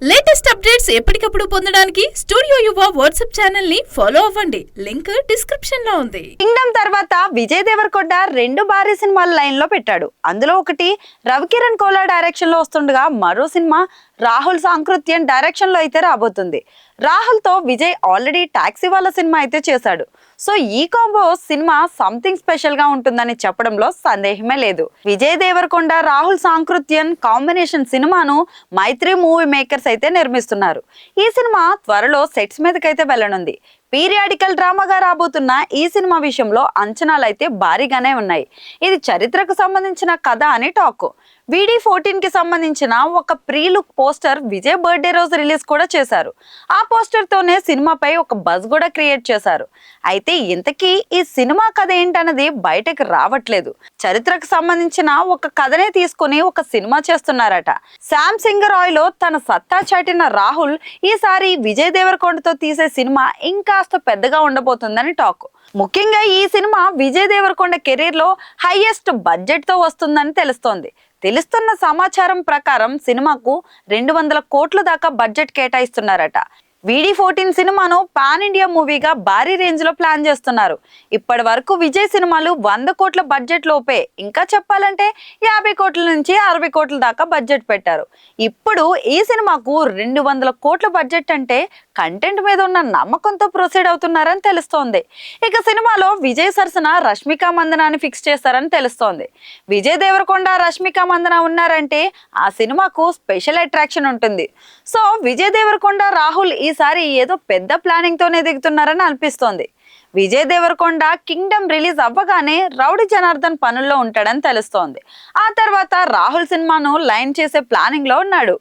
Latest updates ఎప్పటికప్పుడు పొందడానికి studio యువ వాట్సాప్ ఛానల్ ని ఫాలో అవ్వండి. లింక్ డిస్క్రిప్షన్ లో ఉంది. కింగ్డమ్ తర్వాత విజయ్ దేవరకొండ 2 భారీ సినిమాలు లైన్ లో పెట్టాడు. అందులో ఒకటి రవికిరణ్ కోలా డైరెక్షన్ లో వస్తుండగా మరో సినిమా రాహుల్ సాంకృత్యన్ డైరెక్షన్ లో అయితే రాబోతుంది. రాహుల్ తో విజయ్ ఆల్రెడీ టాక్సీ వాళ్ళ సినిమా అయితే చేశాడు. సో ఈ కాంబో సినిమా సంథింగ్ స్పెషల్ గా ఉంటుందని చెప్పడంలో సందేహమే లేదు. విజయ్ దేవరకొండ రాహుల్ సాంకృత్యన్ కాంబినేషన్ సినిమాను మైత్రి మూవీ మేకర్స్ అయితే నిర్మిస్తున్నారు. ఈ సినిమా త్వరలో సెట్స్ మీదకైతే వెళ్ళనుంది. పీరియాడికల్ డ్రామాగా రాబోతున్న ఈ సినిమా విషయంలో అంచనాలు అయితే భారీగానే ఉన్నాయి. ఇది చరిత్రకు సంబంధించిన కథ అని టాక్. VD14 కి సంబంధించిన ఒక pre look poster Vijay birthday రోజు రిలీజ్ కూడా చేశారు. ఆ పోస్టర్ తోనే సినిమాపై ఒక బజ్ కూడా క్రియేట్ చేశారు. అయితే ఇంతకీ ఈ సినిమా కథ ఏంటన్నది బయటకు రావట్లేదు. చరిత్రకు సంబంధించిన ఒక కథనే తీసుకుని ఒక సినిమా చేస్తున్నారట. శామ్ సింగరాయ్ లో తన సత్తా చాటిన రాహుల్ ఈసారి విజయ్ దేవరకొండతో తీసే సినిమా ఇంకా పెద్దగా ఉండబోతుందని టాక్. ముఖ్యంగా ఈ సినిమా విజయ్ దేవరకొండ కెరీర్ లో హైయెస్ట్ బడ్జెట్ తో వస్తుందని తెలుస్తోంది. తెలుస్తున్న సమాచారం ప్రకారం సినిమాకు 200 కోట్ల దాకా బడ్జెట్ కేటాయిస్తున్నారట. VD14 సినిమాను పాన్ ఇండియా మూవీగా భారీ రేంజ్ లో ప్లాన్ చేస్తున్నారు. ఇప్పటి వరకు విజయ్ సినిమాలు 100 కోట్ల బడ్జెట్ లోపే, ఇంకా చెప్పాలంటే 50 కోట్ల నుంచి 60 కోట్ల దాకా బడ్జెట్ పెట్టారు. ఇప్పుడు ఈ సినిమాకు 200 కోట్ల బడ్జెట్ అంటే కంటెంట్ మీద ఉన్న నమ్మకంతో ప్రొసీడ్ అవుతున్నారని తెలుస్తోంది. ఇక సినిమాలో విజయ్ సరసన రష్మిక మందనాన్ని ఫిక్స్ చేస్తారని తెలుస్తోంది. విజయ్ దేవరకొండ రష్మిక మందన ఉన్నారంటే ఆ సినిమాకు స్పెషల్ అట్రాక్షన్ ఉంటుంది. సో విజయ్ దేవరకొండ రాహుల్ ఈసారి ఏదో పెద్ద ప్లానింగ్ తోనే దిగుతున్నారని అనిపిస్తోంది. విజయ్ దేవరకొండ కింగ్డమ్ రిలీజ్ అవ్వగానే రౌడీ జనార్దన్ పనుల్లో ఉంటాడని తెలుస్తోంది. ఆ తర్వాత రాహుల్ సినిమాను లైన్ చేసే ప్లానింగ్ లో ఉన్నాడు.